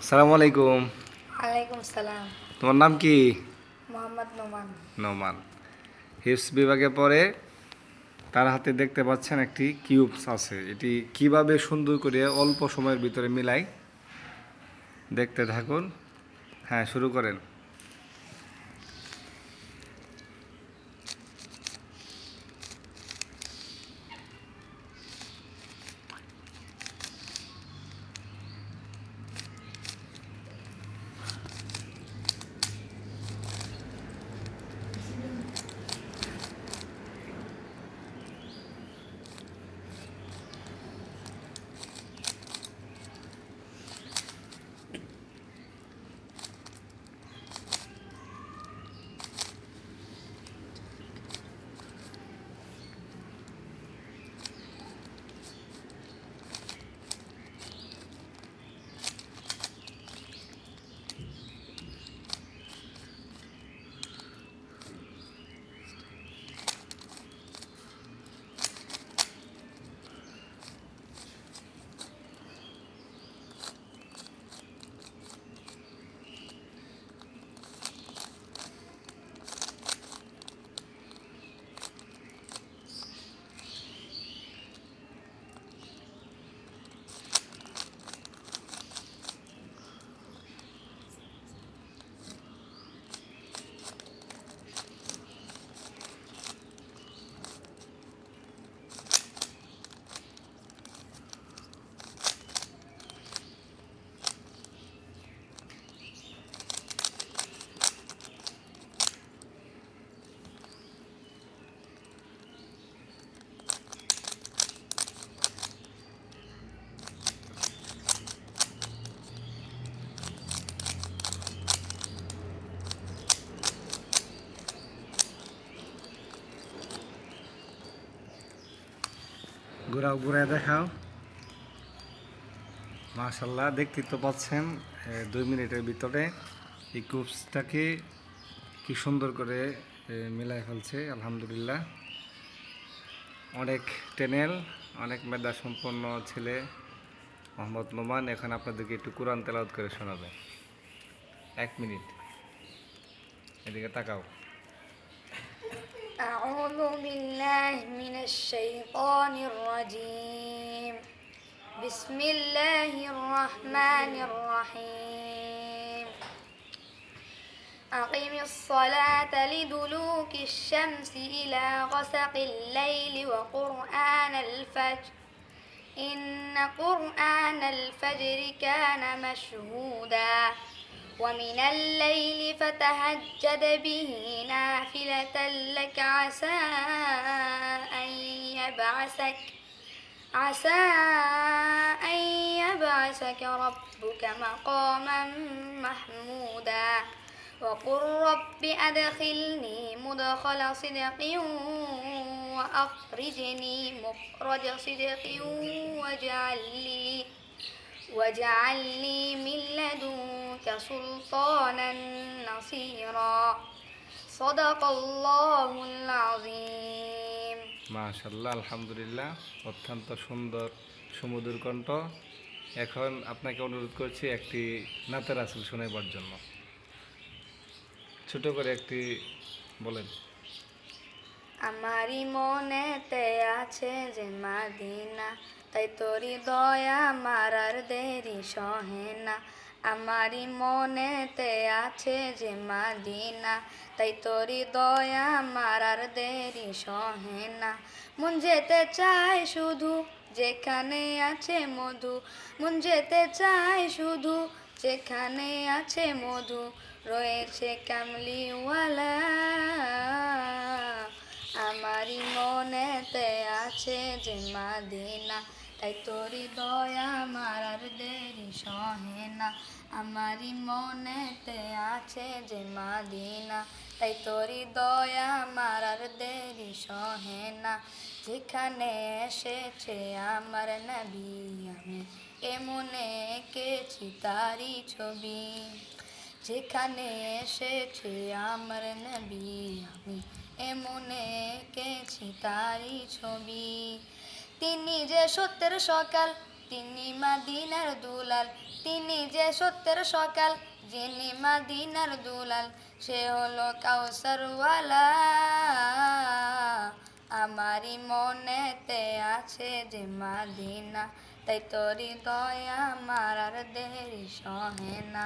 আসসালামু আলাইকুম। ওয়ালাইকুম সালাম। তোমার নাম কি? মোহাম্মদ নোমান। নোমান। হিপস বিভাগে পড়ে। তার হাতে দেখতে পাচ্ছেন একটি কিউবস আছে। এটি কিভাবে সুন্দর করে অল্প সময়ের ভিতরে মিলাই দেখতে থাকুন। হ্যাঁ, শুরু করেন। ঘোরাও, ঘুরায় দেখাও। মাশাল্লাহ, দেখতে তো পাচ্ছেন 2 মিনিটের ভিতরে এই কিউবসটাকে কি সুন্দর করে মিলাই ফেলছে। আলহামদুলিল্লাহ, অনেক টেনেল, অনেক মেধা সম্পন্ন ছেলে মোহাম্মদ নোমান এখন আপনাদেরকে একটু কোরআন তেলাওয়াত করে শোনাবে। 1 মিনিট, এদিকে তাকাও। أعوذ بالله من الشيطان الرجيم. بسم الله الرحمن الرحيم. أقم الصلاة لدلوك الشمس إلى غسق الليل وقرآن الفجر إن قرآن الفجر كان مشهودا ومن الليل فتهجد به نافلة لك عسى أن يبعثك ربك مقاما محمودا وقل رب أدخلني مدخل صدق وأخرجني مخرج صدق واجعل لي من لدنك سلطانا نصيرا صدق الله العظيم. মাশাল্লাহ, আলহামদুলিল্লাহ, অত্যন্ত সুন্দর সুমধুর কণ্ঠ। এখন আপনাকে অনুরোধ করছি একটি নাতে রাসূল শোনাবার জন্য। ছোট করে একটি বলেন। আমারই মনেতে আছে যে মাদিনা, তাই তোরি দয়া মারার দেরি সহে না। আমারই মনেতে আছে যে মাদিনা, তাই তোরি দয়া মারার দেরি সহে না। মন যেতে চায় শুধু যেখানে আছে মধু, মন যেতে চায় শুধু যেখানে আছে মধু, রয়েছে কামলিওয়ালা। আমারই মনেতে আছে যে মাদিনা, তাই তোরি দয়া মারার দেরি সহে না। আমারই মনেতে আছে যে মাদিনা, তাই তোরি দয়া মারার দেরি সহে না। যেখানে এসেছে আমার নবী, আমি এমনে এঁকেছি তারি ছবি। যেখানে এসেছে আমার নবী, আমি এমনে এঁকেছি তারি ছবি। তিনি যে সত্যের সকাল, তিনি মাদিনার দুলাল, তিনি যে সত্যের সকাল, যিনি মাদিনার দুলাল, সে হলো কাউসারওয়ালা। আমারই মনেতে আছে যে মাদিনা, তাই তোর হৃদয় আমার আর দেরি সহে না।